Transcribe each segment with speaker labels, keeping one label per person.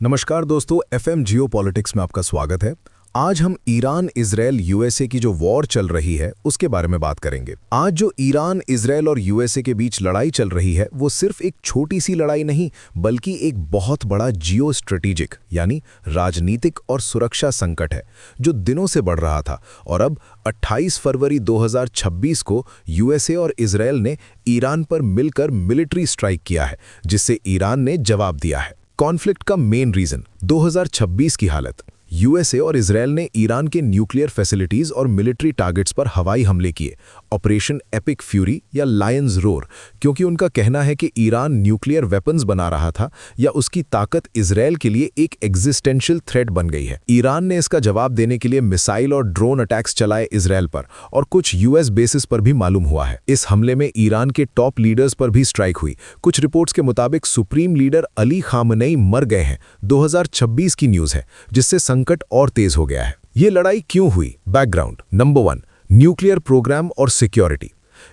Speaker 1: नमस्कार दोस्तों, एफएम जियो पॉलिटिक्स में आपका स्वागत है। आज हम ईरान इजराइल यूएसए की जो वॉर चल रही है उसके बारे में बात करेंगे। आज जो ईरान इजराइल और यूएसए के बीच लड़ाई चल रही है वो सिर्फ एक छोटी सी लड़ाई नहीं बल्कि एक बहुत बड़ा जियो स्ट्रेटेजिक यानी राजनीतिक और सुरक्षा संकट है जो दिनों से बढ़ रहा था। और अब 28 फरवरी 2026 को यूएसए और इजराइल ने ईरान पर मिलकर मिलिट्री स्ट्राइक किया है जिससे ईरान ने जवाब दिया है। कॉन्फ्लिक्ट का मेन रीजन 2026 की हालत। यूएसए और इजराइल ने ईरान के न्यूक्लियर फैसिलिटीज और मिलिट्री टारगेट्स पर हवाई हमले किए, ऑपरेशन एपिक फ्यूरी या लायंस रोर, क्योंकि उनका कहना है कि ईरान न्यूक्लियर वेपन्स बना रहा था या उसकी ताकत इजराइल के लिए एक एग्जिस्टेंशियल थ्रेट बन गई है। ईरान ने इसका जवाब देने के लिए मिसाइल और ड्रोन अटैक्स चलाए इजराइल पर और कुछ यूएस बेसिस पर भी मालूम हुआ है। इस हमले में ईरान के टॉप लीडर्स पर भी स्ट्राइक हुई। कुछ रिपोर्ट्स के मुताबिक सुप्रीम लीडर अली खामनेई मर गए हैं। 2026 की न्यूज है जिससे संकट और तेज हो गया है। ये लड़ाई क्यों हुई? बैकग्राउंड। नंबर 1, न्यूक्लियर प्रोग्राम और सिक्योरिटी।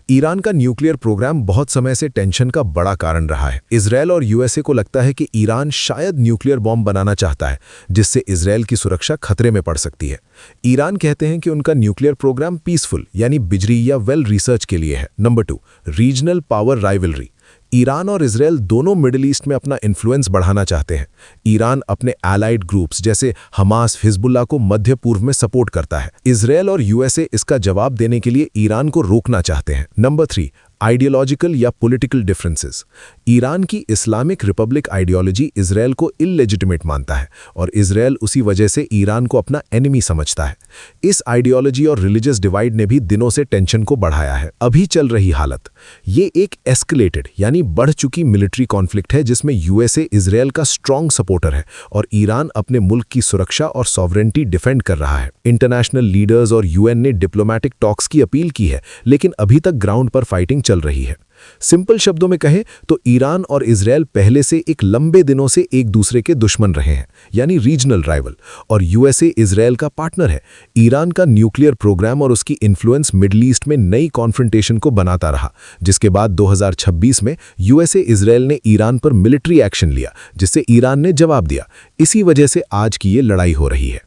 Speaker 1: ईरान का न्यूक्लियर प्रोग्राम बहुत समय से टेंशन का बड़ा कारण रहा है। इजराइल और यूएसए को लगता है कि ईरान शायद न्यूक्लियर बॉम्ब बनाना चाहता है जिससे इजराइल की सुरक्षा खतरे में पड़ सकती है। ईरान कहते हैं कि उनका न्यूक्लियर प्रोग्राम पीसफुल यानी बिजली या वेल रिसर्च के लिए है। Number 2, regional power rivalry. Iran और इजराइल दोनों मिडिल ईस्ट में अपना इन्फ्लुएंस बढ़ाना चाहते हैं। ईरान अपने एलाइड ग्रुप्स जैसे हमास, हिजबुल्लाह को मध्य पूर्व में सपोर्ट करता है। इजराइल और यूएसए इसका जवाब देने के लिए ईरान को रोकना चाहते हैं। नंबर 3, आइडियोलॉजिकल या पॉलिटिकल डिफरेंसेस। ईरान की इस्लामिक रिपब्लिक आइडियोलॉजी इजराइल को इललेजिटिमेट मानता है और इजराइल उसी वजह से ईरान को अपना एनिमी समझता है। इस आइडियोलॉजी और रिलीजियस डिवाइड ने भी दिनों से टेंशन को बढ़ाया है। अभी चल रही हालत, ये एक एस्केलेटेड यानी बढ़ चुकी मिलिट्री कॉन्फ्लिक्ट है जिसमें यूएसए इजराइल का स्ट्रॉन्ग सपोर्टर है और ईरान अपने मुल्क की सुरक्षा और सॉवरेंटी डिफेंड कर रहा है। इंटरनेशनल लीडर्स और यूएन ने डिप्लोमैटिक टॉक्स की अपील की है लेकिन अभी तक ग्राउंड पर फाइटिंग चल रही है। सिंपल शब्दों में कहें तो ईरान और इजराइल पहले से एक लंबे दिनों से एक दूसरे के दुश्मन रहे हैं यानी रीजनल राइवल, और यूएसए इजराइल का पार्टनर है। ईरान का न्यूक्लियर प्रोग्राम और उसकी इन्फ्लुएंस मिडिल ईस्ट में नई कॉन्फ्रंटेशन को बनाता रहा जिसके बाद 2026 में यूएसए इजराइल ने ईरान पर मिलिट्री एक्शन लिया जिससे ईरान ने जवाब दिया। इसी वजह से आज की ये लड़ाई हो रही है।